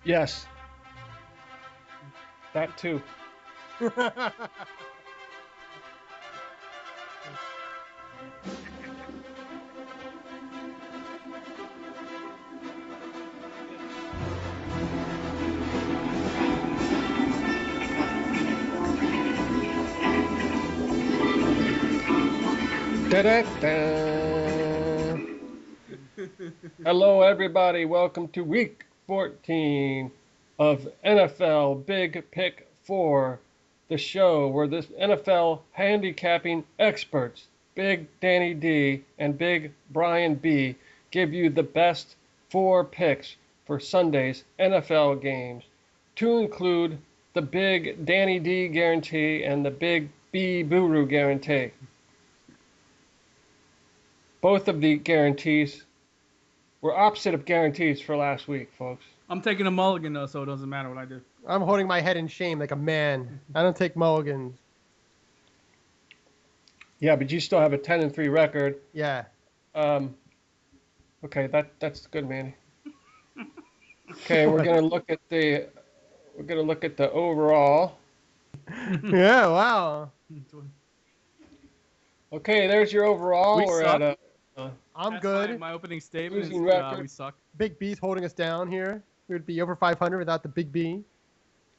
Yes, that too. Da-da-da. Hello, everybody. Welcome to week 14 of NFL Big Pick 4, the show where the NFL handicapping experts, Big Danny D and Big Brian B, give you the best four picks for Sunday's NFL games, to include the Big Danny D guarantee and the Big B Buru guarantee. Both of the guarantees were opposite of guarantees for last week, folks. I'm taking a mulligan though, so it doesn't matter what I do. I'm holding my head in shame like a man. I don't take mulligans. Yeah, but you still have a 10-3 record. Yeah. Okay, that's good, Manny. Okay, we're gonna look at the overall. Yeah. Wow. Okay, there's your overall. We We're suck. at I'm That's good. My opening statement is Losing record. we suck. Big B's holding us down here. We would be over 500 without the Big B.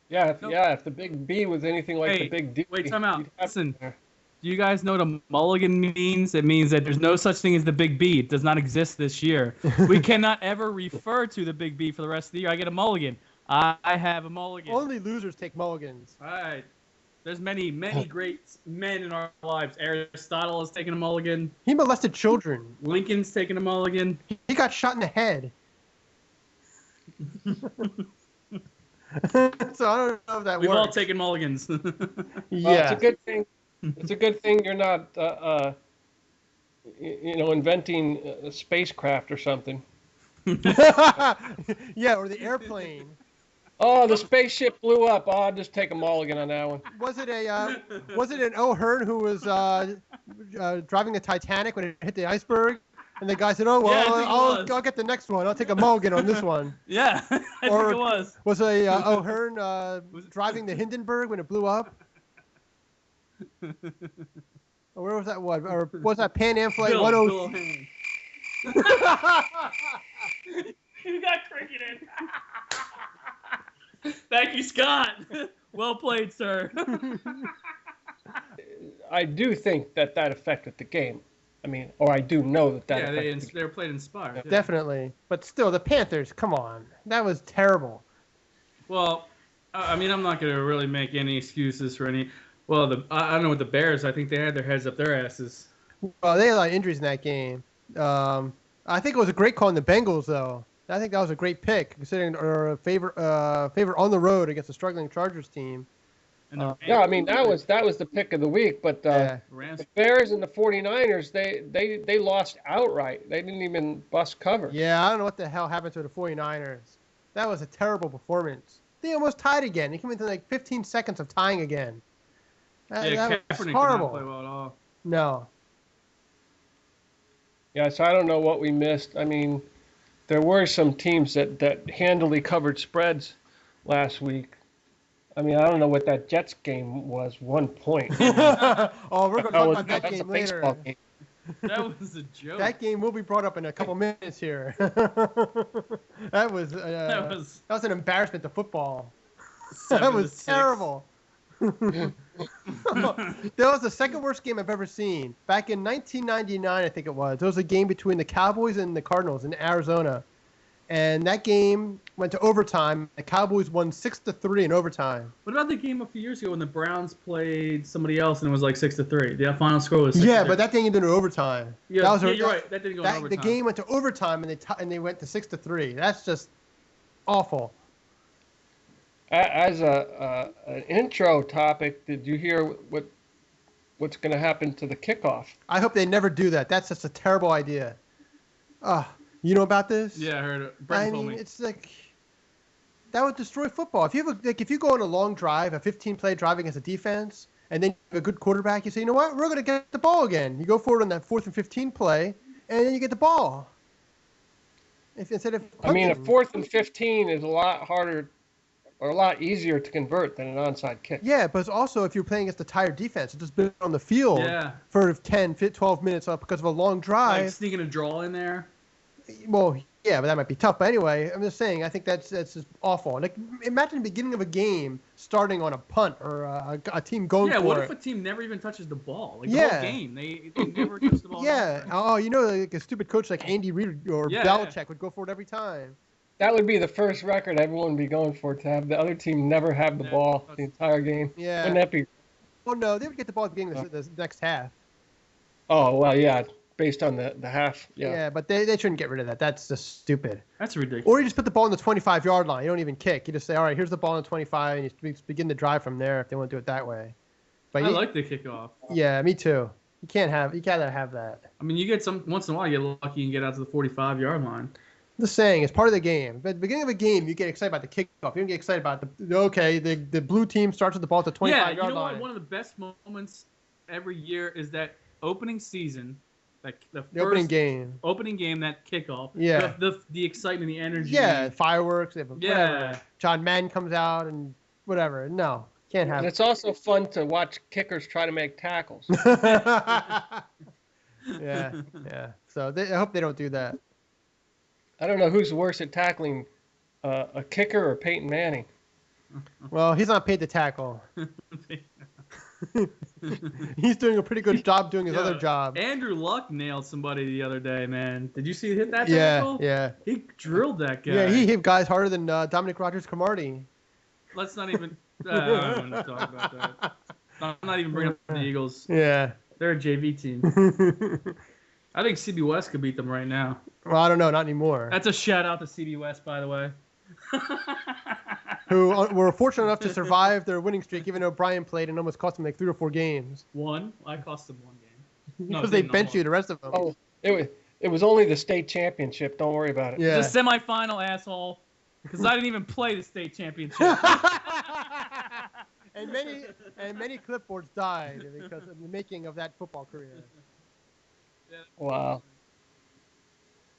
yeah, Nope. if the Big B was anything like the Hey, Big D. wait, time out. you'd have Listen. it there. Do you guys know what a mulligan means? It means that there's no such thing as the Big B. It does not exist this year. We cannot ever refer to the Big B for the rest of the year. I get a mulligan. I have a mulligan. Only losers take mulligans. All right. There's many great men in our lives. Aristotle has taken a mulligan. He molested children. Lincoln's taken a mulligan. He got shot in the head. So I don't know if that We've works. all taken mulligans. Well, Yeah. it's a good thing. It's a good thing you're not, inventing a spacecraft or something. Yeah, or the airplane. Oh, the spaceship blew up. Oh, I'll just take a mulligan on that one. Was it an O'Hearn who was driving the Titanic when it hit the iceberg? And the guy said, "Oh well, Yeah, I think it was. I'll get the next one. I'll take a mulligan on this one." Yeah, I think Or- it was. Was a O'Hearn driving the Hindenburg when it blew up? Or where was that one? Or was that Pan Am Flight Bill 10? Haney. You got cricketed. Thank you, Scott. Well played, sir. I do think that affected the game. I mean, or I do know that Yeah, affected the they were played inspired. Yeah. Definitely, but still, the Panthers. Come on, that was terrible. Well, I mean, I'm not going to really make any excuses for any. Well, I don't know what the Bears. I think they had their heads up their asses. Well, they had a lot of injuries in that game. I think it was a great call on the Bengals, though. I think that was a great pick, considering their favorite on the road against a struggling Chargers team. And the Yeah, I mean that was the pick of the week, but Yeah. Rams. the Bears and the 49ers, they lost outright. They didn't even bust cover. Yeah, I don't know what the hell happened to the 49ers. That was a terrible performance. They almost tied again. They came into like 15 seconds of tying again. That Yeah, was Kaepernick did horrible. not play well at all. No. Yeah, so I don't know what we missed. I mean, there were some teams that handily covered spreads last week. I mean, I don't know what that Jets game was. 1 point. Oh, we're going to talk about that That's a game baseball later. game. That was a joke. That game will be brought up in a couple minutes here. That was an embarrassment to football. That was 7-6. terrible. That was the second worst game I've ever seen. Back in 1999, I think it was. It was a game between the Cowboys and the Cardinals in Arizona. And that game went to overtime. The Cowboys won 6-3 in overtime. What about the game a few years ago when the Browns played somebody else and it was like 6-3? The final score was 6-3. Yeah, but that didn't even go to overtime. Yeah, That was you're right. That didn't go in overtime. The game went to overtime and they went to 6-3. That's just awful. As an intro topic, did you hear what's going to happen to the kickoff? I hope they never do that. That's just a terrible idea. You know about this? Yeah, I heard it. I Brent told mean, me. it's like that would destroy football. If you go on a long drive, a 15-play drive against a defense, and then you have a good quarterback, you say, you know what, we're going to get the ball again. You go forward on that 4th and 15 play, and then you get the ball. If instead of I mean, a punting. 4th and 15 is a lot harder or a lot easier to convert than an onside kick. Yeah, but it's also if you're playing against a tired defense, it's just been on the field Yeah. for 10, 12 minutes up because of a long drive. Like sneaking a draw in there. Well, yeah, but that might be tough. But anyway, I'm just saying, I think that's just awful. Like, imagine the beginning of a game starting on a punt or a team going Yeah, for what it. if a team never even touches the ball? Like the Yeah. whole game, they never touch the ball. Yeah. Oh, like a stupid coach like Andy Reid or Yeah, Belichick would go for it every time. That would be the first record everyone would be going for, to have the other team never have the ball the entire game. Yeah. Wouldn't that be? Well, no, they would get the ball at the beginning of the next half. Oh, well, yeah, based on the half. Yeah, Yeah. but they shouldn't get rid of that. That's just stupid. That's ridiculous. Or you just put the ball on the 25-yard line. You don't even kick. You just say, all right, here's the ball on the 25, and you begin the drive from there if they want to do it that way. But I like the kickoff. Yeah, me too. You can't have that. I mean, you get once in a while, you get lucky and get out to the 45-yard line. Just saying, it's part of the game. But at the beginning of a game, you get excited about the kickoff. You don't get excited about the blue team starts with the ball at the 25-yard line. Yeah, you know what? One of the best moments every year is that opening season, like the first opening game, that kickoff. Yeah. The excitement, the energy. Yeah, fireworks. Whatever. Yeah. John Madden comes out and whatever. No, can't have And it. it's also fun to watch kickers try to make tackles. yeah. So I hope they don't do that. I don't know who's worse at tackling, a kicker or Peyton Manning. Well, he's not paid to tackle. He's doing a pretty good job doing his other job. Andrew Luck nailed somebody the other day, man. Did you see hit that Yeah, tackle? yeah. He drilled that guy. Yeah, he hit guys harder than Dominic Rodgers-Cromartie. Let's not even. I don't want to talk about that. I'm not even bringing up the Eagles. Yeah. They're a JV team. I think CB West could beat them right now. Well, I don't know, not anymore. That's a shout out to CB West, by the way. Who were fortunate enough to survive their winning streak, even though Brian played and almost cost them like 3 or 4 games. One? I cost them one game. Because they bench you the rest of them. Oh, it was only the state championship. Don't worry about it. Yeah. The semifinal, asshole. Because I didn't even play the state championship. and many clipboards died because of the making of that football career. Wow.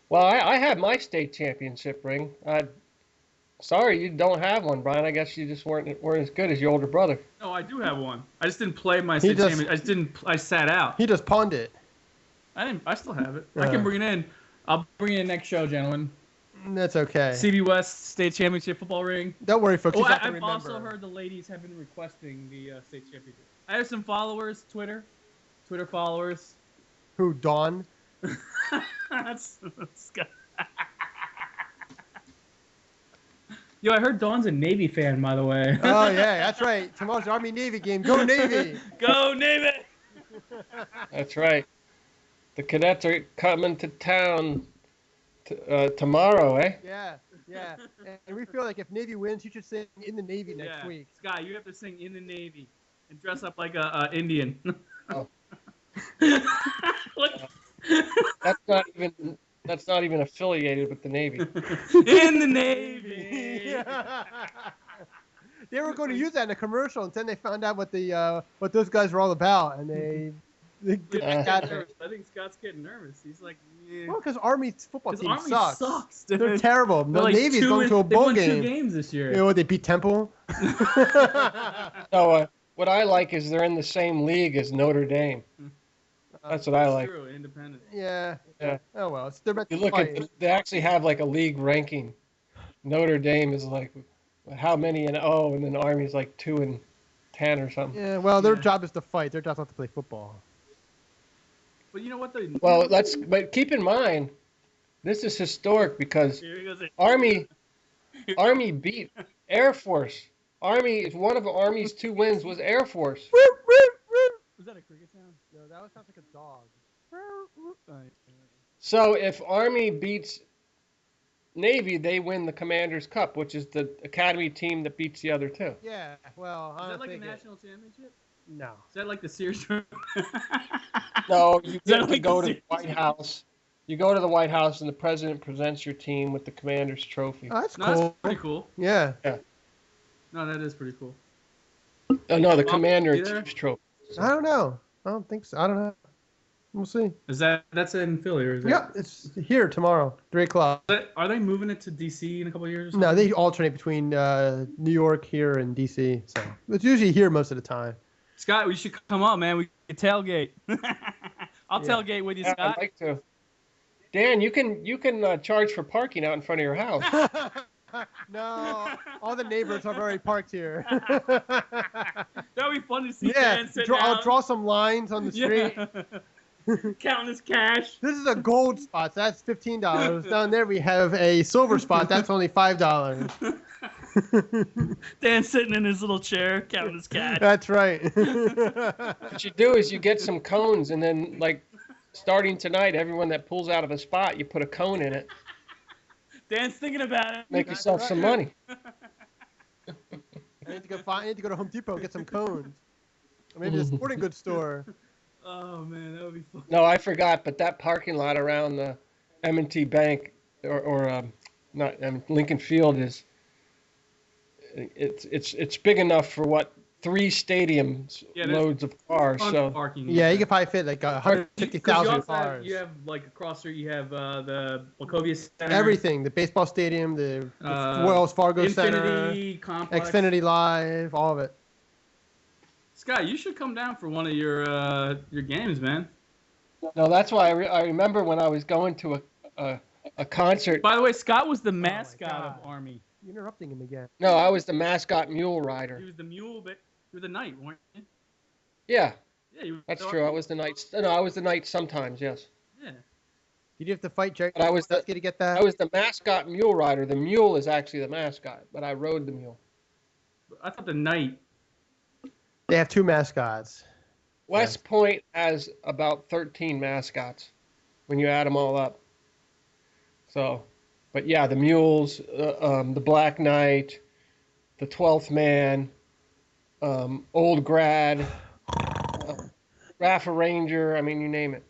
Well, I had my state championship ring. Sorry, you don't have one, Brian. I guess you just weren't as good as your older brother. No, I do have one. I just didn't play my state championship. I sat out. He just pawned it. I still have it. I can bring it in. I'll bring it in next show, gentlemen. That's okay. CB West state championship football ring. Don't worry, folks. I've also heard the ladies have been requesting the state championship. I have some followers, Twitter followers. Who, Dawn? That's Yo, I heard Dawn's a Navy fan, by the way. Oh, yeah, that's right. Tomorrow's Army-Navy game. Go Navy! Go Navy! That's right. The cadets are coming to town tomorrow, eh? Yeah. And we feel like if Navy wins, you should sing In the Navy next week. Scott, you have to sing In the Navy and dress up like a Indian. Oh. Look. That's not even affiliated with the Navy. In the Navy. They were going to use that in a commercial, and then they found out what those guys were all about, and they got nervous. I think Scott's getting nervous. He's like, yeah. Well, because Army football team Army sucks. Dude. They're terrible. They're The like Navy's going to a bowl game. They won 2 game. games this year. You know what? They beat Temple. So what I like is they're in the same league as Notre Dame. That's what I like. True, independent. Yeah. Yeah. Oh well, they're meant to You look fight. at they actually have like a league ranking. Notre Dame is like how many and and then Army's like 2 and 10 or something. Yeah. Well, their job is to fight. Their job's not to play football. But you know what? But keep in mind, this is historic because Army beat Air Force. One of Army's 2 wins was Air Force. Was that a cricket sound? No, that sounds like a dog. So if Army beats Navy, they win the Commander's Cup, which is the academy team that beats the other 2. Yeah. Well, Is that like a national championship? No. Is that like the Sears? No, you get to like go the to the White House. You go to the White House and the president presents your team with the Commander's Trophy. Oh, that's No, cool. that's pretty cool. Yeah. No, that is pretty cool. Oh no, the Well, Commander you there? Chiefs Trophy. I don't know. I don't think so. I don't know. We'll see. That's in Philly, or is that? Yeah, it's here tomorrow, 3:00. Are they moving it to DC in a couple of years? No, they alternate between New York, here, and DC. So it's usually here most of the time. Scott, we should come up, man. We can tailgate. I'll tailgate with you, Yeah, Scott. I'd like to. Dan, you can charge for parking out in front of your house. No, all the neighbors are already parked here. That'd be fun to see. Yeah, Dan sitting I'll out. draw some lines on the street. Yeah. Counting his cash. This is a gold spot, so that's $15. Down there we have a silver spot, that's only $5. Dan sitting in his little chair, counting his cash. That's right. What you do is you get some cones, and then, like, starting tonight, everyone that pulls out of a spot, you put a cone in it. Dan's thinking about it. Make yourself some money. I need to go to Home Depot and get some cones. Or maybe the sporting goods store. Oh man, that would be fun. No, I forgot, but that parking lot around the M&T Bank or not Lincoln Field it's big enough for what 3 stadiums loads of cars. So parking. Yeah, you could probably fit like 150,000 cars. You have like across there. You have the Wachovia Center. Everything, the baseball stadium, the Wells Fargo Center, Infinity Complex. Xfinity Live, all of it. Scott, you should come down for one of your games, man. no, that's why I remember when I was going to a concert. By the way, Scott was the mascot God. of Army. You're interrupting him again. No, I was the mascot mule rider. He was the mule, but you were the knight, weren't you? Yeah, Yeah, you were that's true. I was the knight. No, I was the knight sometimes. Yes. Yeah. Did you have to fight Jerry But I was to get that? I was the mascot mule rider. The mule is actually the mascot, but I rode the mule. I thought the knight. They have 2 mascots. West Point has about 13 mascots when you add them all up. So, but yeah, the mules, the Black Knight, the 12th Man, Old Grad, Rafa Ranger. I mean, you name it.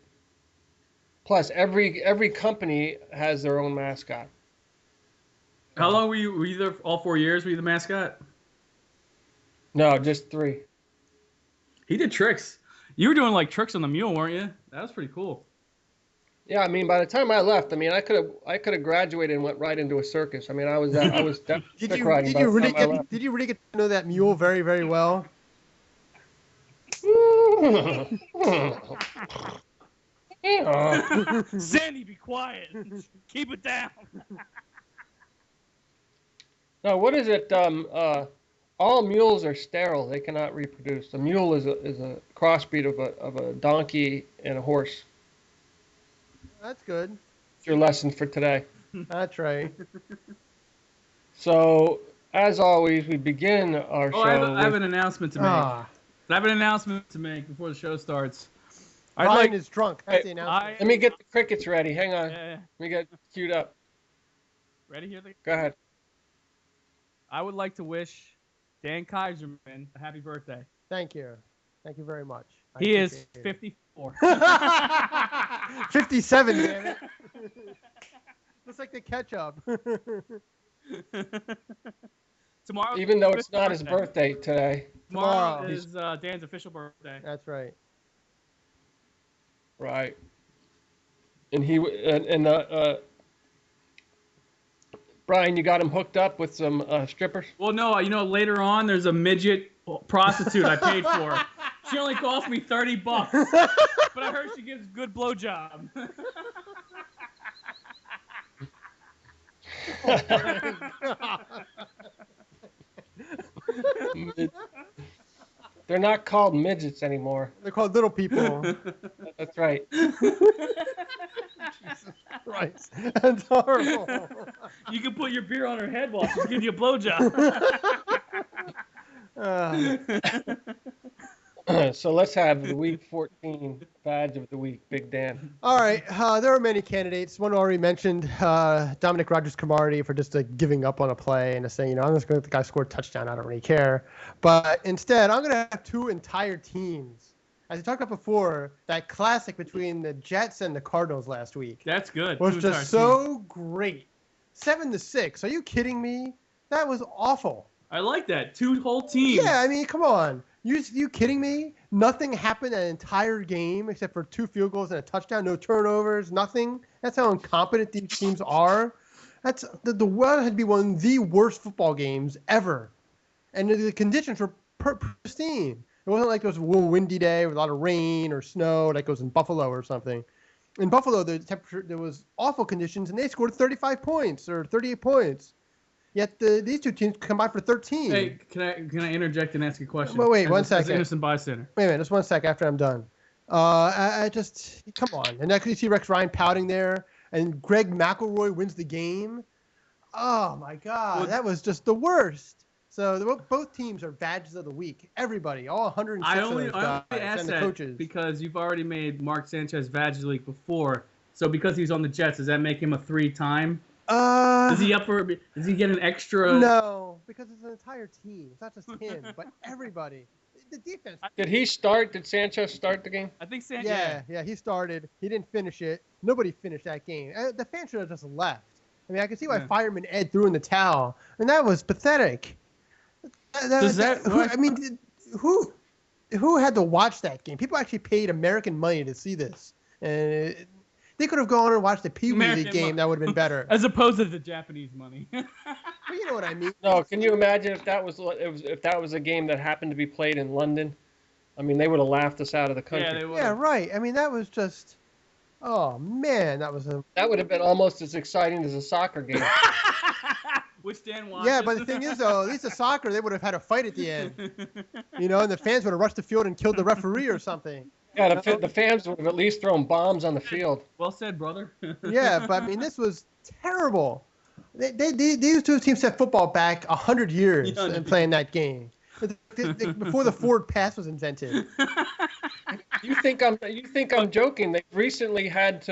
Plus, every company has their own mascot. How long were you? Were you there all 4 years? Were you the mascot? No, just 3. He did tricks. You were doing like tricks on the mule, weren't you? That was pretty cool. Yeah, I mean, by the time I left, I mean, I could have graduated and went right into a circus. I mean, I was Did you really get to know that mule very, very well? Sandy, be quiet. Keep it down. No, what is it? All mules are sterile; they cannot reproduce. A mule is a crossbreed of a donkey and a horse. That's good. It's your lesson for today. That's right. So, as always, we begin our show. I have an announcement to make. Ah, I have an announcement to make before the show starts. Ryan is drunk. That's the announcement. Let me get the crickets ready. Hang on. Yeah. Let me get queued up. Ready here? Go ahead. I would like to wish Dan Kaiserman a happy birthday. Thank you. Thank you very much. I He is appreciate it. 54. 57, damn it. Looks like the ketchup. Tomorrow, Even though it's not his birthday today. Tomorrow Tomorrow. is Dan's official birthday. That's right. Right. And Brian, you got him hooked up with some strippers? Well, no, later on there's a midget prostitute I paid for. She only cost me $30, but I heard she gives good blowjob. They're not called midgets anymore. They're called little people. That's right. Jesus Christ. That's horrible. You can put your beer on her head while she's giving you a blowjob. So let's have the Week 14 badge of the week, Big Dan. All right. There are many candidates. One already mentioned, Dominic Rodgers-Cromartie, for just giving up on a play and saying, I'm just going to let the guy score a touchdown. I don't really care. But instead, I'm going to have 2 entire teams. As we talked about before, that classic between the Jets and the Cardinals last week That's good. was just so great. 7-6. Are you kidding me? That was awful. I like that. 2 whole teams. Yeah, I mean, come on. You kidding me? Nothing happened that entire game except for 2 field goals and a touchdown. No turnovers. Nothing. That's how incompetent these teams are. That's the world had to be one of the worst football games ever, and the conditions were pristine. It wasn't like it was a windy day with a lot of rain or snow like it was in Buffalo or something. In Buffalo, the temperature there was awful conditions, and they scored 35 points or 38 points. Yet these two teams combined for 13. Hey, can I interject and ask a question? Wait, one As an second. innocent bystander. Wait a minute, just 1 sec after I'm done. I just come on, and you see Rex Ryan pouting there, and Greg McElroy wins the game. Oh my God, that was just the worst. So both teams are badges of the week. Everybody, all 106 I of only those guys asked and the that coaches. because you've already made Mark Sanchez badge of the week before. So because he's on the Jets, does that make him a 3-time? Is he up for? Does he get an extra? No, because it's an entire team. It's not just him, but everybody. The defense. Did he start? Did Sanchez start the game? I think Sanchez. Yeah, he started. He didn't finish it. Nobody finished that game. The fans should have just left. I mean, I can see why Fireman Ed threw in the towel, and that was pathetic. Who had to watch that game? People actually paid American money to see this, and they could have gone and watched the Pee Wee League game. That would have been better. As opposed to the Japanese money. Well, you know what I mean. No, can you imagine if that was a game that happened to be played in London? I mean, they would have laughed us out of the country. Yeah, they would. Yeah, right. I mean, that was just. Oh man, that would have been almost as exciting as a soccer game. Which Dan watches. Yeah, but the thing is, though, at least the soccer, they would have had a fight at the end. You know, and the fans would have rushed the field and killed the referee or something. Yeah, the fans would have at least thrown bombs on the field. Well said, brother. Yeah, but I mean, this was terrible. These two teams set football back 100 years in playing that game. Before the forward pass was invented. You think I'm joking? They've recently had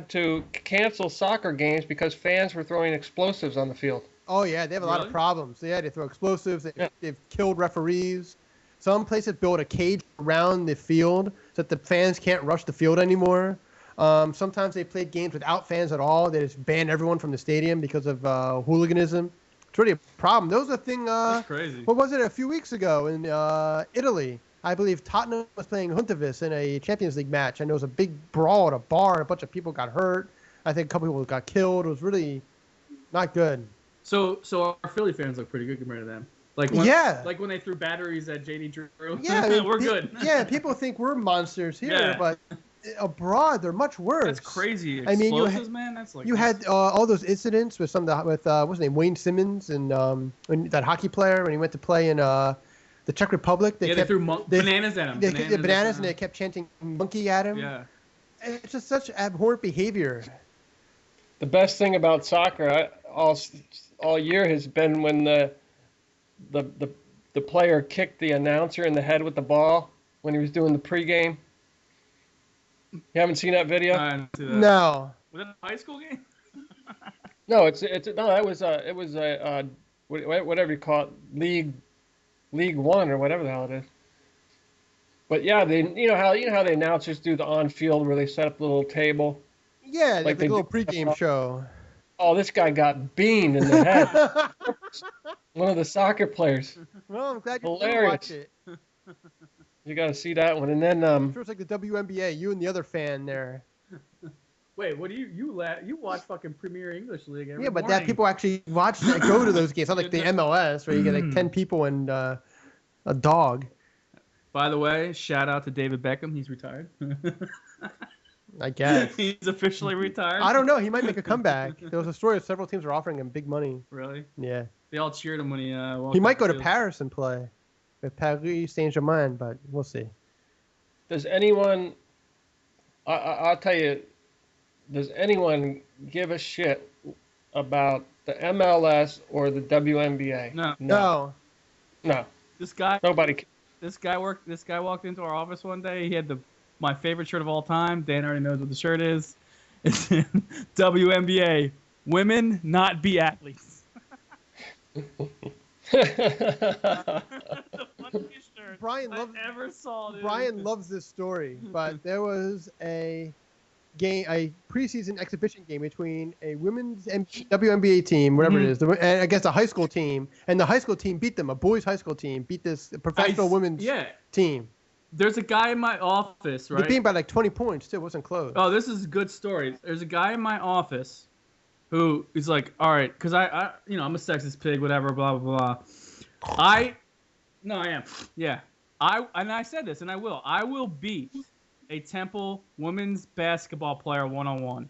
to cancel soccer games because fans were throwing explosives on the field. Oh yeah, they have a lot of problems. Yeah, they throw explosives. They've killed referees. Some places build a cage around the field so that the fans can't rush the field anymore. Sometimes they played games without fans at all. They just banned everyone from the stadium because of hooliganism. It's really a problem. That was a thing. That's crazy. What was it a few weeks ago in Italy? I believe Tottenham was playing Huntavis in a Champions League match, and there was a big brawl at a bar, and a bunch of people got hurt. I think a couple people got killed. It was really not good. So our Philly fans look pretty good compared to them. Like when they threw batteries at JD Drew. Yeah, I mean, we're good. Yeah, people think we're monsters here, but abroad they're much worse. That's crazy. I mean, man, that's like you had all those incidents with what's his name, Wayne Simmons, and when that hockey player when he went to play in the Czech Republic. They threw bananas at him. Bananas, and they kept chanting "monkey" at him. Yeah, it's just such abhorrent behavior. The best thing about soccer all year has been when the player kicked the announcer in the head with the ball when he was doing the pregame. You haven't seen that video? I didn't see that. No. Was that a high school game? No, it was whatever you call it, League One or whatever the hell it is. But yeah, you know how the announcers do the on-field where they set up a little table. Yeah, like the little pregame show. Oh, this guy got beamed in the head. One of the soccer players. Well, I'm glad you Hilarious. watch it. You got to see that one, and then Sure, it's like the WNBA. You and the other fan there. Wait, what do you watch fucking Premier English League every Yeah, but morning. that people actually watch that go to those games. Not like the MLS where you get like 10 people and a dog. By the way, shout out to David Beckham. He's retired. I guess. He's officially retired. I don't know. He might make a comeback. There was a story of several teams were offering him big money. Really? Yeah. They all cheered him when he walked He might off go the to field. Paris and play with Paris Saint-Germain, but we'll see. does anyone? I'll tell you. Does anyone give a shit about the MLS or the WNBA? No. No. This guy Nobody. This guy walked into our office one day. He had my favorite shirt of all time. Dan already knows what the shirt is. It's WNBA. Women, not be athletes. The funniest shirt Brian I ever saw. Dude. Brian loves this story, but there was a a preseason exhibition game between a women's WNBA team, whatever it is, and against a high school team, and the high school team beat them. A boys' high school team beat this professional women's team. There's a guy in my office, right? They beat them by like 20 points too. It wasn't close. Oh, this is a good story. There's a guy in my office who is like, all right, because I'm a sexist pig, whatever, blah blah blah. I am. Yeah. I said this, and I will beat a Temple women's basketball player 1-on-1.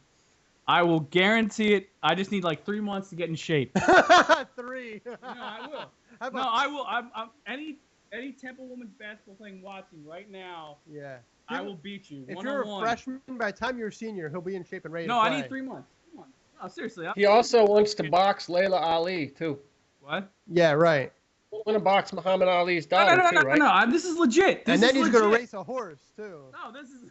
I will guarantee it. I just need like 3 months to get in shape. 3. No, I will. No, I will. I'm any Temple women's basketball playing watching right now. Yeah. I will beat you. If 1-on-1. you're a freshman, by the time you're a senior, he'll be in shape and ready to No, play. I need 3 months. Come on. No, seriously. He also wants to box Layla Ali too. What? Yeah, right. He's going to box Muhammad Ali's daughter too, right? No. This is legit. And then he's going to race a horse too. No, this is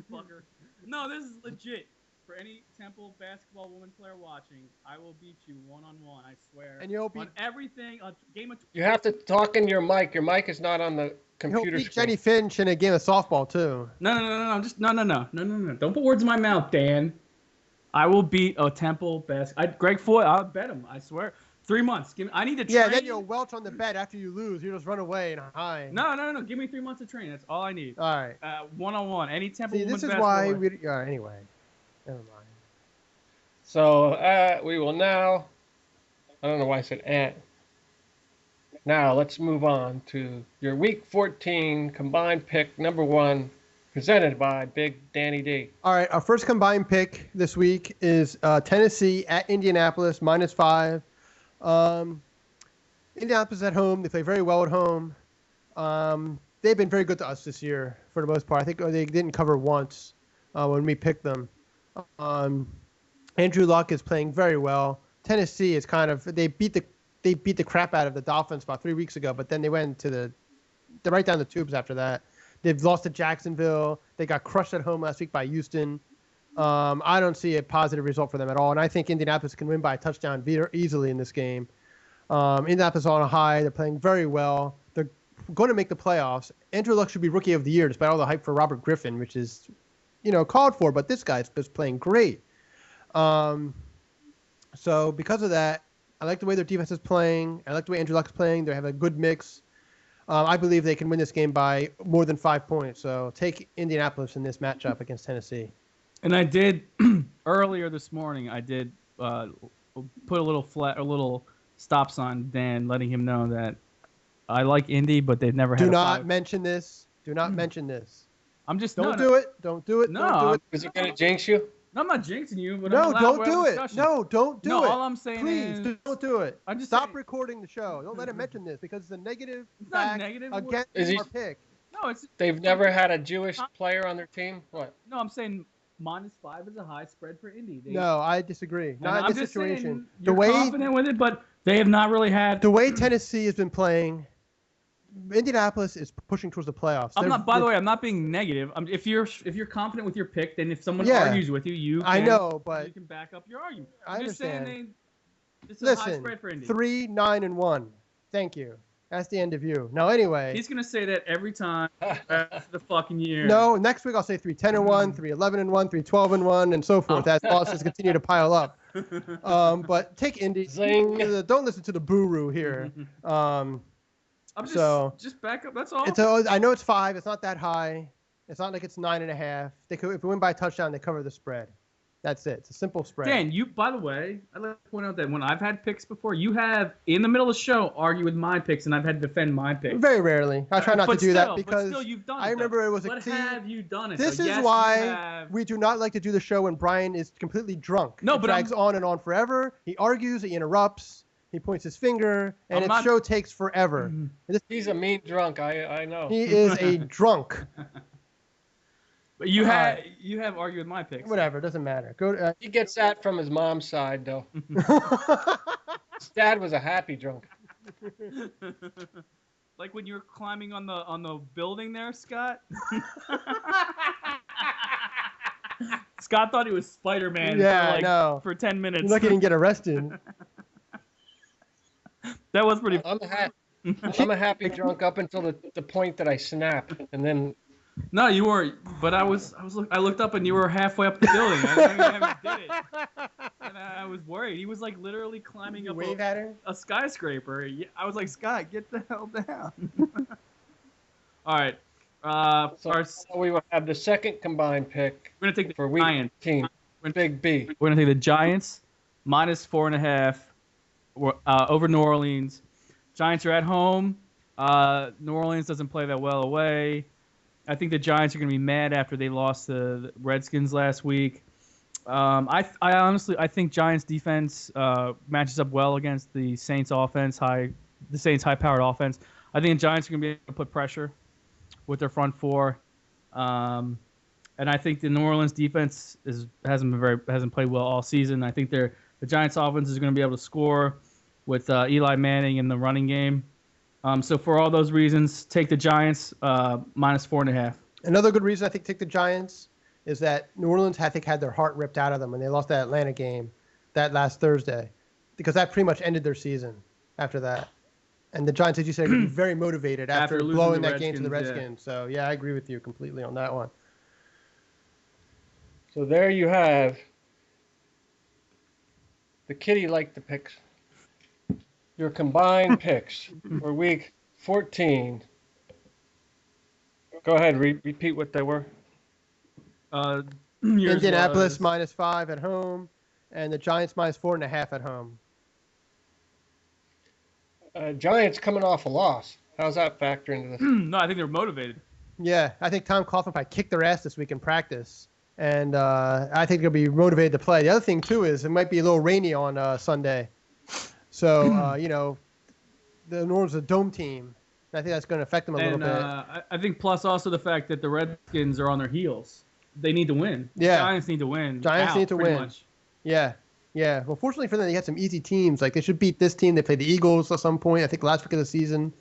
fucker. No, this is legit. For any Temple basketball woman player watching, I will beat you 1-on-1. I swear. And you'll beat on everything. On Game of. You have to talk in your mic. Your mic is not on the computer He'll beat screen. Jenny Finch in a game of softball too. No. Just no. Don't put words in my mouth, Dan. I will beat a Temple Greg Foy. I'll bet him. I swear. 3 months. I need to train. Yeah, then you'll welch on the bed after you lose. You just run away and hide. No. Give me 3 months of training. That's all I need. All right. 1-on-1. Any Temple women's this is basketball why player. we. Anyway, never mind. So we will now. I don't know why I said "at." Now let's move on to your Week 14 combined pick number 1, presented by Big Danny D. All right, our first combined pick this week is Tennessee at Indianapolis -5. Indianapolis at home. They play very well at home. They've been very good to us this year for the most part. I think they didn't cover once when we picked them. Andrew Luck is playing very well. Tennessee is they beat the crap out of the Dolphins about 3 weeks ago, but then they went to the right down the tubes after that. They've lost to Jacksonville. They got crushed at home last week by Houston. I don't see a positive result for them at all, and I think Indianapolis can win by a touchdown easily in this game. Indianapolis on a high. They're playing very well. They're going to make the playoffs. Andrew Luck should be Rookie of the Year, despite all the hype for Robert Griffin, which is, called for. But this guy's just playing great. So because of that, I like the way their defense is playing. I like the way Andrew Luck is playing. They have a good mix. I believe they can win this game by more than 5 points. So take Indianapolis in this matchup against Tennessee. And I did earlier this morning. I did put a little stop sign, Dan, letting him know that I like Indy, but they've never had. Do not mention this. Do not mention this. I'm just don't do it. Don't do it. No, don't do it. Is it going to jinx you? No, I'm not jinxing you. But No, don't do it. No, don't do it. No, all I'm saying Please, is, don't do it. I'm just Stop saying, recording the show. Don't let him mention this because it's a negative It's not fact negative. against our pick. No, it's. They've never had a Jewish player on their team? What? No, I'm saying -5 is a high spread for Indy. No, I disagree. Not in I'm this just situation. saying, The you're way confident with it, but they have not really had. the way Tennessee has been playing, Indianapolis is pushing towards the playoffs. I'm not. By the way, I'm not being negative. If you're confident with your pick, then if someone Yeah. argues with you, you I can, know, but you can back up your argument. I I'm just saying understand. it's a high Listen, spread for Indy. 3, 9, and 1. Thank you. That's the end of you. Now, anyway. He's gonna say that every time after the fucking year. No, next week I'll say 3, 10 and 1, 3, 11 and 1, 3, 12 and 1, and so forth as losses continue to pile up. But take Indy. Zing. Don't listen to the boo-roo here. I'm just, So- just back up. That's all. I know it's 5. It's not that high. It's not like it's 9.5. If they win by a touchdown, they cover the spread. That's it. It's a simple spread. Dan, by the way, I'd like to point out that when I've had picks before, you have, in the middle of the show, argue with my picks, and I've had to defend my picks. Very rarely. I try not to do that But because still, you've done it, I remember though. it was a But team. have you done it? This though? is Yes, you why have. we do not like to do the show when Brian is completely drunk. No, It but drags on and on forever. He argues, he interrupts, he points his finger, and the show takes forever. He's a mean drunk. I know. He is a drunk. But you have argued with my picks. Whatever, doesn't matter. Go. He gets that from his mom's side, though. His dad was a happy drunk. Like when you were climbing on the building there, Scott. Scott thought he was Spider-Man for 10 minutes. You're lucky he didn't get arrested. That was pretty. I'm a happy drunk up until the point that I snap, and then No, you weren't. But I looked up and you were halfway up the building. I haven't did it. And I was worried. He was like literally climbing up Wave at her. a skyscraper. I was like, Scott, get the hell down. All right. So we will have the second combined pick We're gonna take the for week Giants. 15. Big B. We're gonna take the Giants -4.5 over New Orleans. Giants are at home. New Orleans doesn't play that well away. I think the Giants are gonna be mad after they lost to the Redskins last week. I honestly think Giants defense matches up well against the Saints offense, the Saints high-powered offense. I think the Giants are gonna be able to put pressure with their front four. And I think the New Orleans defense hasn't played well all season. I think the Giants offense is going to be able to score with Eli Manning in the running game. So for all those reasons, take the Giants -4.5. Another good reason I think take the Giants is that New Orleans I think had their heart ripped out of them when they lost that Atlanta game that last Thursday, because that pretty much ended their season after that. And the Giants, as you said, are going to be very motivated after blowing that game to the Redskins. Yeah. So, yeah, I agree with you completely on that one. So there you have the kitty like the picks. Your combined picks for week 14. Go ahead, repeat what they were. Indianapolis -5 at home, and the Giants -4.5 at home. Giants coming off a loss. How's that factor into this? No, I think they're motivated. Yeah, I think Tom Coughlin probably kicked their ass this week in practice, and I think they'll be motivated to play. The other thing, too, is it might be a little rainy on Sunday. So, the New Orleans is a dome team. And I think that's going to affect them a little bit. I think plus also the fact that the Redskins are on their heels. They need to win. Yeah. Giants need to win. Giants need to win. Much. Yeah. Yeah. Well, fortunately for them, they had some easy teams. Like, they should beat this team. They played the Eagles at some point, I think last week of the season.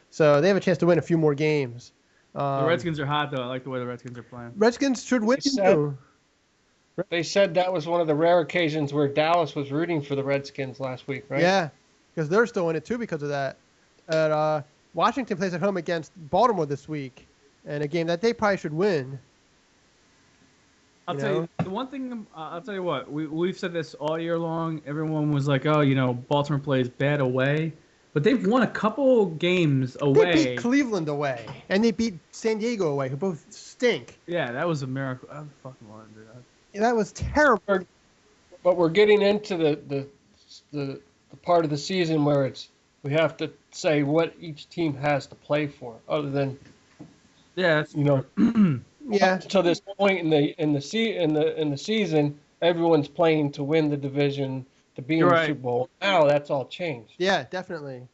So they have a chance to win a few more games. The Redskins are hot, though. I like the way the Redskins are playing. Redskins should win, too. They said that was one of the rare occasions where Dallas was rooting for the Redskins last week, right? Yeah, because they're still in it, too, because of that. And Washington plays at home against Baltimore this week, and a game that they probably should win. I'll tell you the one thing. I'll tell you what. We've said this all year long. Everyone was like, "Oh, Baltimore plays bad away," but they've won a couple games away. They beat Cleveland away, and they beat San Diego away, who both stink. Yeah, that was a miracle. I fucking wanted to do that. That was terrible. But we're getting into the part of the season where we have to say what each team has to play for, other than yeah, yeah. To this point in the season, everyone's playing to win the division, to be in the Super Bowl. Now that's all changed. Yeah, definitely.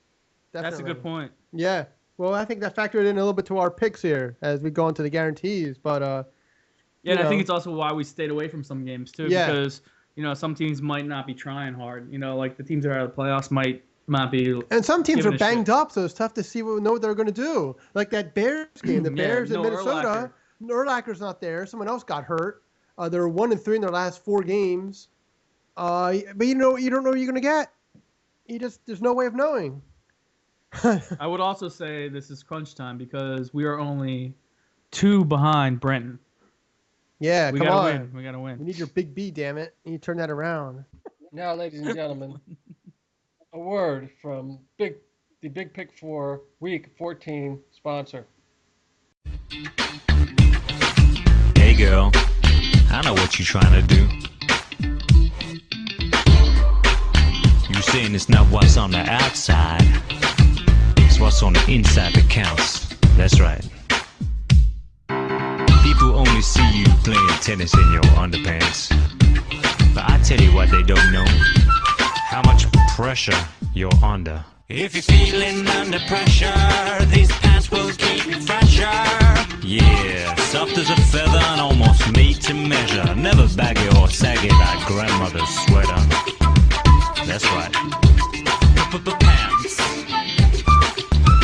That's a good point. Yeah. Well, I think that factored in a little bit to our picks here as we go into the guarantees, but yeah, and I think it's also why we stayed away from some games too, because some teams might not be trying hard. Like the teams that are out of the playoffs might not be. And some teams are banged up, so it's tough to know what they're going to do. Like that Bears game, the Bears in Minnesota. Urlacher's not there. Someone else got hurt. They're 1-3 in their last 4 games. But you don't know what you're going to get. There's no way of knowing. I would also say this is crunch time because we are only 2 behind Brenton. Yeah, we come gotta on. win. We gotta win. We need your big B, damn it. You need to turn that around. Now, ladies and gentlemen, a word from the Big Pick 4 Week 14 sponsor. Hey girl, I know what you're trying to do. You saying it's not what's on the outside, it's what's on the inside that counts. That's right. People only see you playing tennis in your underpants, but I tell you what they don't know, how much pressure you're under. If you're feeling under pressure, these pants will keep you fresher. Yeah, soft as a feather and almost made to measure. Never baggy or saggy like grandmother's sweater. That's right. Pants.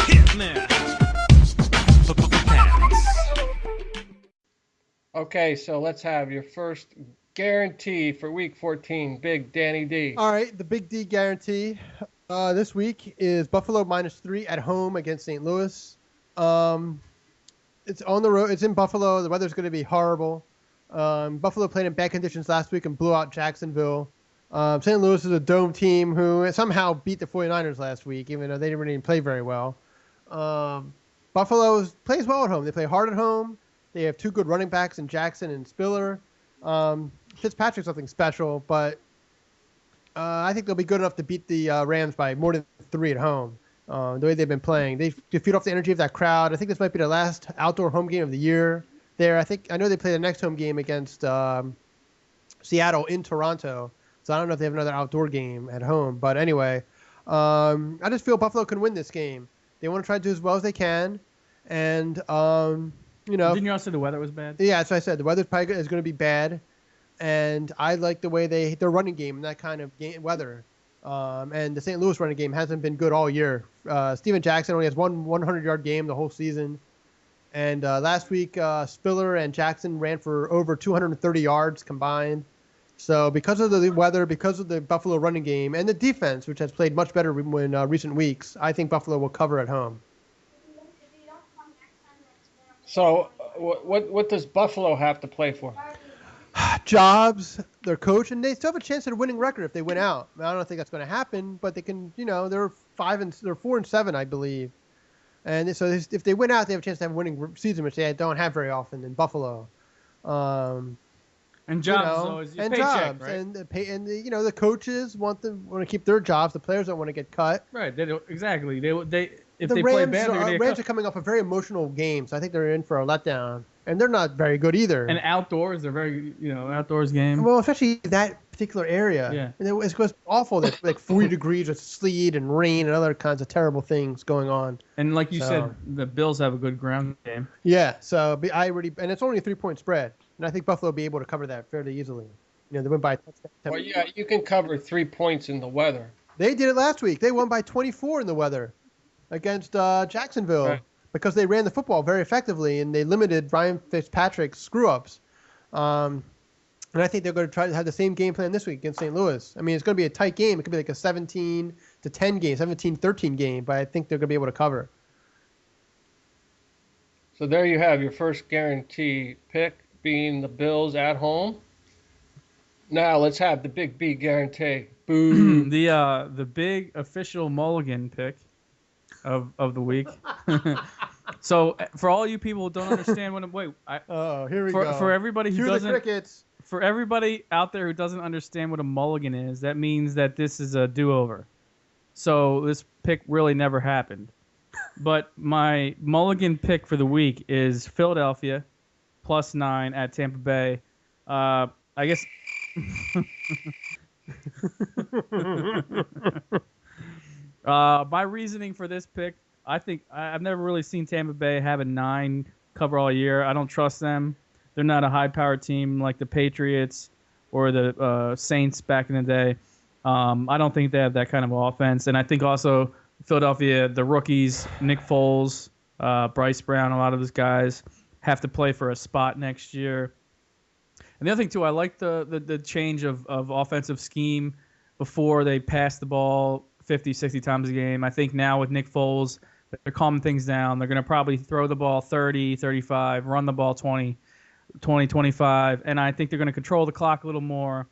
Hit me. Pants. Okay, so let's have your first guarantee for Week 14, Big Danny D. All right, the Big D guarantee this week is Buffalo -3 at home against St. Louis. It's on the road. It's in Buffalo. The weather's going to be horrible. Buffalo played in bad conditions last week and blew out Jacksonville. St. Louis is a dome team who somehow beat the 49ers last week, even though they didn't really play very well. Buffalo plays well at home. They play hard at home. They have two good running backs in Jackson and Spiller. Fitzpatrick's something special, but I think they'll be good enough to beat the Rams by more than 3 at home. The way they've been playing, they feed off the energy of that crowd. I think this might be the last outdoor home game of the year. I know they play the next home game against Seattle in Toronto, so I don't know if they have another outdoor game at home. But anyway, I just feel Buffalo can win this game. They want to try to do as well as they can, and Didn't you also say the weather was bad? Yeah, that's what I said. The weather probably is going to be bad, and I like the way their running game in that kind of weather. And the St. Louis running game hasn't been good all year. Steven Jackson only has one 100-yard game the whole season. And last week, Spiller and Jackson ran for over 230 yards combined. So because of the weather, because of the Buffalo running game, and the defense, which has played much better in recent weeks, I think Buffalo will cover at home. So what does Buffalo have to play for? Jobs, their coach, and they still have a chance at a winning record if they win out. I don't think that's going to happen, but they can. They're 4-7, I believe, and so if they win out, they have a chance to have a winning season, which they don't have very often in Buffalo. And jobs, always your paycheck, right? And the coaches want to keep their jobs. The players don't want to get cut. Right. They don't exactly. If the they Rams play bad, they're gonna get Rams cut. are coming off a very emotional game, so I think they're in for a letdown. And they're not very good either. And outdoors, they're very, outdoors game. Well, especially that particular area. Yeah. And it was awful. There's like 40 degrees with sleet and rain and other kinds of terrible things going on. And like you said, the Bills have a good ground game. Yeah. So and it's only a 3-point spread. And I think Buffalo will be able to cover that fairly easily. They win by a touchdown. Well, yeah, you can cover 3 points in the weather. They did it last week. They won by 24 in the weather against Jacksonville. Right. Because they ran the football very effectively and they limited Ryan Fitzpatrick's screw-ups. And I think they're going to try to have the same game plan this week against St. Louis. I mean, it's going to be a tight game. It could be like a 17-10 game, 17-13 game, but I think they're going to be able to cover. So there you have your first guarantee pick, being the Bills at home. Now let's have the big B guarantee. Boo. The big official mulligan pick of the week. So for all you people who don't understand what here we go. For everybody who Cue doesn't, the crickets. for everybody out there who doesn't understand what a mulligan is, that means that this is a do-over. So this pick really never happened. But my mulligan pick for the week is Philadelphia +9 at Tampa Bay. I guess. My reasoning for this pick, I think I've never really seen Tampa Bay have a 9 cover all year. I don't trust them. They're not a high-powered team like the Patriots or the Saints back in the day. I don't think they have that kind of offense. And I think also Philadelphia, the rookies, Nick Foles, Bryce Brown, a lot of those guys have to play for a spot next year. And the other thing, too, I like the change of offensive scheme before they pass the ball 50, 60 times a game. I think now with Nick Foles, they're calming things down. They're going to probably throw the ball 30, 35, run the ball 20, 25. And I think they're going to control the clock a little more.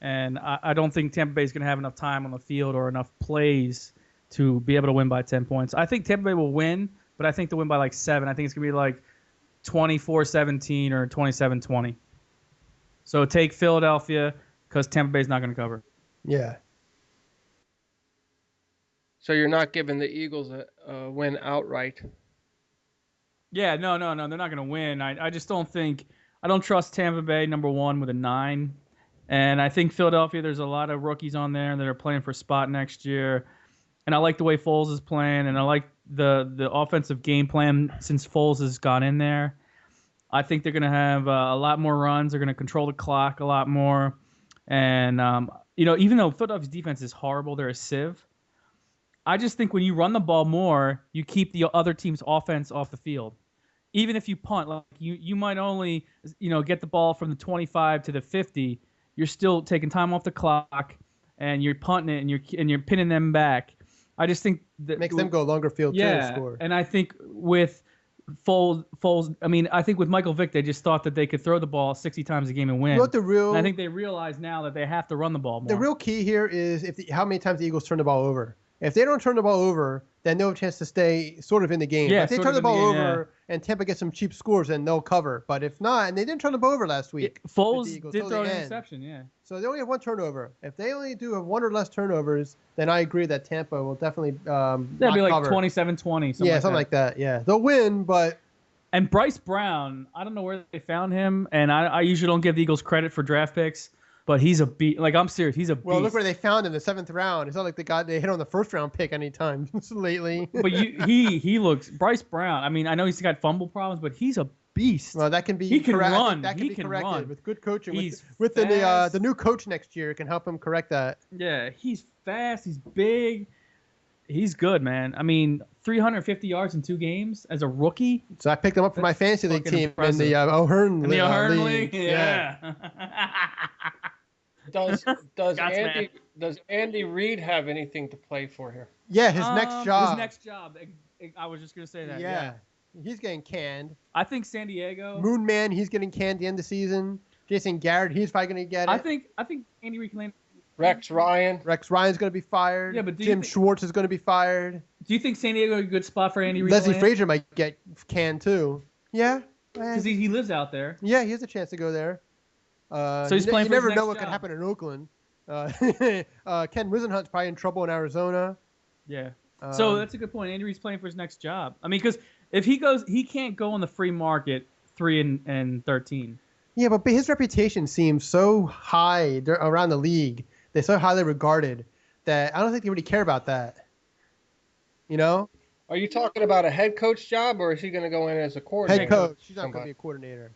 And I don't think Tampa Bay is going to have enough time on the field or enough plays to be able to win by 10 points. I think Tampa Bay will win, but I think they'll win by like 7. I think it's going to be like 24-17 or 27-20. So take Philadelphia because Tampa Bay's not going to cover. Yeah. So you're not giving the Eagles a win outright. Yeah, no. They're not going to win. I just don't think – I don't trust Tampa Bay, number 1, with a 9. And I think Philadelphia, there's a lot of rookies on there that are playing for a spot next year. And I like the way Foles is playing, and I like the offensive game plan since Foles has got in there. I think they're going to have a lot more runs. They're going to control the clock a lot more. And, even though Philadelphia's defense is horrible, they're a sieve. I just think when you run the ball more, you keep the other team's offense off the field. Even if you punt, like you might only, get the ball from the 25 to the 50. You're still taking time off the clock, and you're punting it, and you're pinning them back. I just think that makes them go longer field too. Score. And I think with Foles. I mean, I think with Michael Vick, they just thought that they could throw the ball 60 times a game and win. You know what the real? And I think they realize now that they have to run the ball more. The real key here is how many times the Eagles turn the ball over. If they don't turn the ball over, then they have a chance to stay sort of in the game. Yeah, if they sort turn of the in ball the game, over and Tampa gets some cheap scores, then they'll cover. But if not, and they didn't turn the ball over last week. Foles Eagles, did till throw the an end. interception, yeah. So they only have one turnover. If they only do have one or less turnovers, then I agree that Tampa will definitely That'd be like cover. 27-20. Yeah, something like that. Yeah, they'll win, but And Bryce Brown, I don't know where they found him, and I usually don't give the Eagles credit for draft picks, but he's a beast. Like, I'm serious, he's a beast. well, look where they found him, the 7th round. It's not like they hit on the 1st round pick anytime lately. But he looks Bryce Brown. I mean, I know he's got fumble problems, but he's a beast. Well, that can be He can correct. I think run. That can He be can corrected run. with good coaching. He's With fast. the new coach next year can help him correct that. Yeah, he's fast. He's big. He's good, man. I mean, 350 yards in 2 games as a rookie. So I picked him up for my fantasy league fucking team impressive. in the O'Hearn In the O'Hearn league. League? Yeah. Does man. Andy Reid have anything to play for here? Yeah, his next job. His next job. I was just going to say that. Yeah. He's getting canned. I think San Diego. Moon Man, he's getting canned at the end of the season. Jason Garrett, he's probably going to get it. I think Andy Reid can land. Rex Ryan. Rex Ryan's going to be fired. Yeah, but Jim Schwartz is going to be fired. Do you think San Diego is a good spot for Andy Reid? Leslie Frazier might get canned too. Yeah. Because he lives out there. Yeah, he has a chance to go there. So he's playing you for his never next know what job. could happen in Oakland. Ken Wisenhunt's probably in trouble in Arizona. Yeah. So Um, that's a good point. Andy Reid's playing for his next job. I mean, because if he goes, he can't go on the free market 3-13. Yeah, but his reputation seems so high around the league. They're so highly regarded that I don't think they really care about that. You know? Are you talking about a head coach job, or is he going to go in as a coordinator? Head coach. He's not going to Somebody. be a coordinator.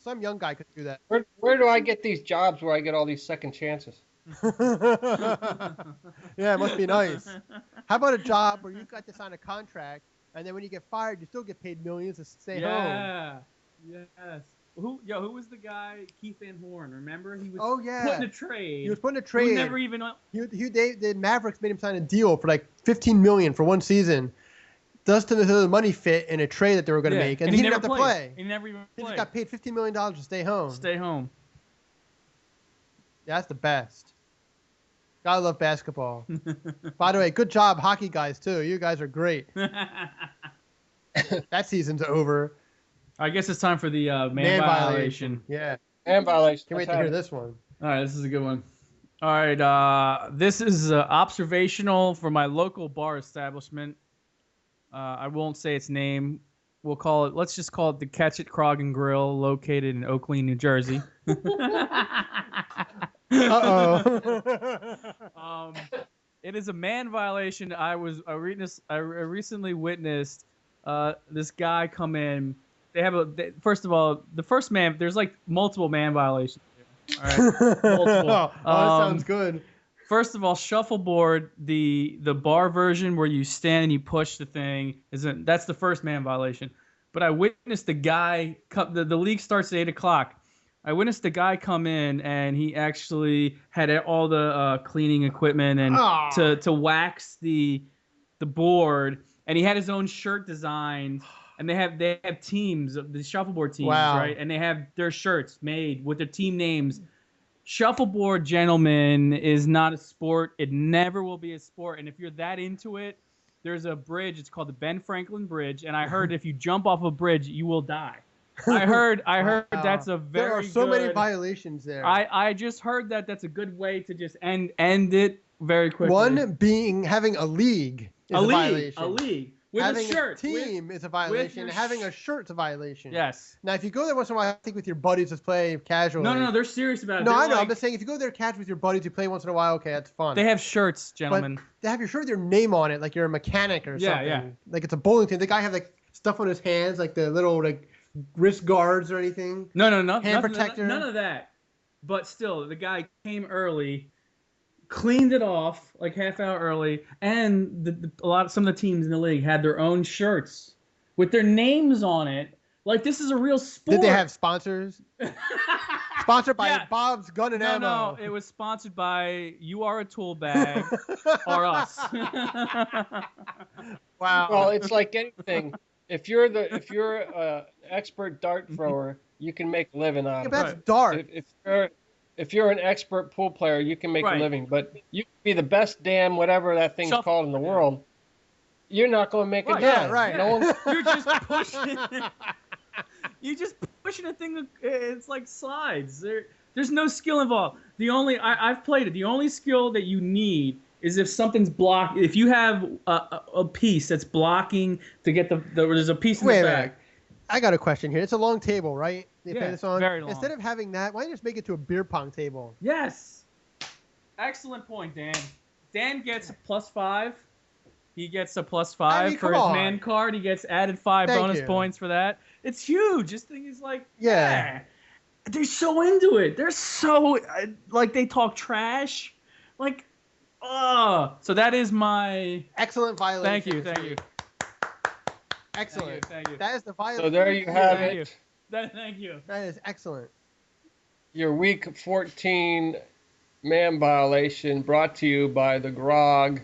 Some young guy could do that. Where do I get these jobs where I get all these second chances? Yeah, it must be nice. How about a job where you got to sign a contract, and then when you get fired, you still get paid millions to stay home? Yeah. Yes. Who was the guy? Keith Van Horn. Remember? He was Oh, yeah. putting a trade. He was putting a Who trade. never even. The Mavericks made him sign a deal for like $15 million for one season. Just to the money fit in a trade that they were going to make, and he didn't have never to play. He never even He played. just got paid $15 million to stay home. Stay home. Yeah, that's the best. Gotta love basketball. By the way, good job, hockey guys, too. You guys are great. That season's over. I guess it's time for the man violation. Yeah. And violation. Can't wait to hear this one. All right, this is a good one. All right, this is observational for my local bar establishment. I won't say its name. We'll call it. Let's just call it the Catch It Krog and Grill, located in Oakley, New Jersey. Uh-oh. It is a man violation. I recently witnessed this guy come in. First of all, the first man. There's like multiple man violations. All right, multiple. Oh, that sounds good. First of all, shuffleboard, the bar version where you stand and you push the thing, that's the first man violation. But I witnessed the guy the league starts at 8:00. I witnessed the guy come in and he actually had all the cleaning equipment and to wax the board, and he had his own shirt designed. And they have teams, the shuffleboard teams, Wow. right? And they have their shirts made with their team names. Shuffleboard, gentlemen, is not a sport. It never will be a sport. And if you're that into it, there's a bridge. It's called the Ben Franklin Bridge. And I heard if you jump off a bridge, you will die. I heard Wow. that's a very There are so many good- violations there. I just heard that's a good way to just end it very quickly. One being having a league is a violation. A league. With having a shirt. team is a violation. your Having a shirt's a violation. Yes. Now, if you go there once in a while, I think with your buddies, just play casually. No, they're serious about it. No, They're I know. like- I'm just saying, if you go there casual with your buddies, you play once in a while. Okay, that's fun. They have shirts, but gentlemen. they have your shirt with your name on it, like you're a mechanic or Yeah, something. yeah. Like it's a bowling team. The guy have like stuff on his hands, like the little like wrist guards or anything. No, Hand nothing, protector? none of that. But still, the guy came early, cleaned it off like half hour early, and some of the teams in the league had their own shirts with their names on it. Like this is a real sport. Did they have sponsors? Sponsored by Yeah. Bob's Gun and No, Ammo. no, it was sponsored by You Are a Tool Bag or us. Wow. Well, it's like anything. If you're expert dart thrower, you can make a living Yeah, on but it. that's Right. dark. If you're an expert pool player, you can make Right. a living. But you can be the best damn whatever that thing's Shuffle. called in the world. You're not going to make a Right. dime. Yeah, right. No one. You're just pushing. You're just pushing a thing that it's like slides. There's no skill involved. I've played it. The only skill that you need is if something's blocked. If you have a piece that's blocking to get there's a piece in Wait a the minute. back. I got a question here. It's a long table, right? They play Yeah, this on? very long. Instead of having that, why don't you just make it to a beer pong table? Yes. Excellent point, Dan. Dan gets a +5. He gets a +5 I mean, for come his on. man card. He gets added 5 Thank bonus you. points for that. It's huge. This thing is like, Yeah. They're so into it. They're so like they talk trash. Like, so that is my. Excellent violation. Thank you. Thank you. Excellent. Thank you. That is the violation. So there you have Thank it. Thank you. That is excellent. Your week 14 man violation brought to you by the Grog.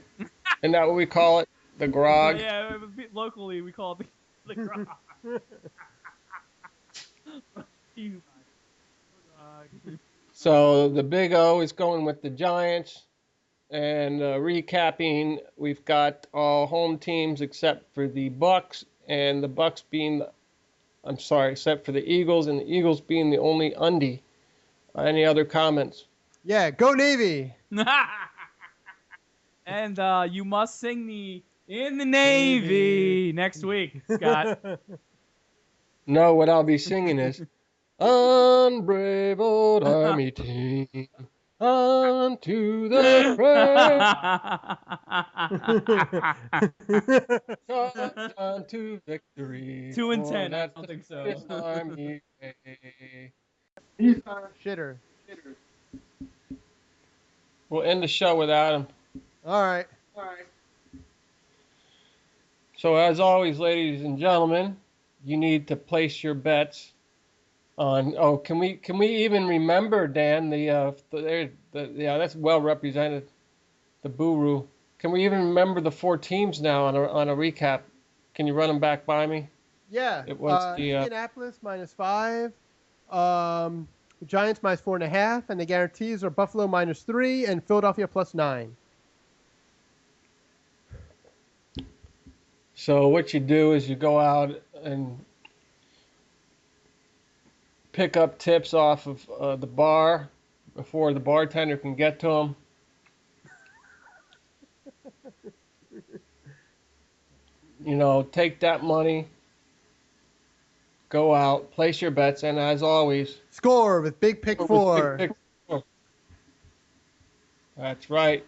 Isn't that what we call it? The Grog? Yeah, locally we call it the grog. So the Big O is going with the Giants. And recapping, we've got all home teams except for the Bucks, and the Bucks being, except for the Eagles, and the Eagles being the only undie. Any other comments? Yeah, go Navy. And you must sing me in the Navy next week, Scott. No, what I'll be singing is, on brave old army team, on to the front, on to victory. 2 and for 10. I that's don't the think so. British Army way. Shitter. We'll end the show without him. All right. So as always, ladies and gentlemen, you need to place your bets on. Oh, can we even remember, Dan? Yeah, that's well represented. The Buru. Can we even remember the 4 teams now on a recap? Can you run them back by me? Yeah. It was Indianapolis -5. Giants -4.5, and the guarantees are Buffalo -3 and Philadelphia +9. So what you do is you go out and pick up tips off of the bar before the bartender can get to them. Take that money, go out, place your bets, and as always, Score with Big Pick 4. Pick 4. That's right.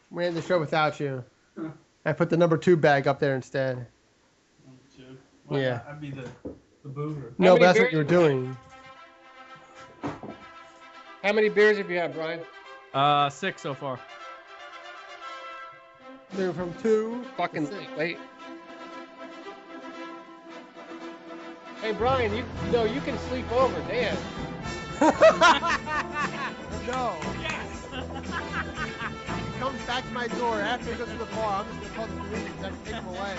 We end the show without you. I put the number 2 bag up there instead. Yeah. I'd be the booger. No, many but that's what beers you were doing. How many beers have you had, Brian? 6 so far. Moving from 2 Fucking to 6. wait. Hey, Brian, you can sleep over, Dan. No. He comes back to my door after he goes to the bar. I'm just going to call the police and take him away.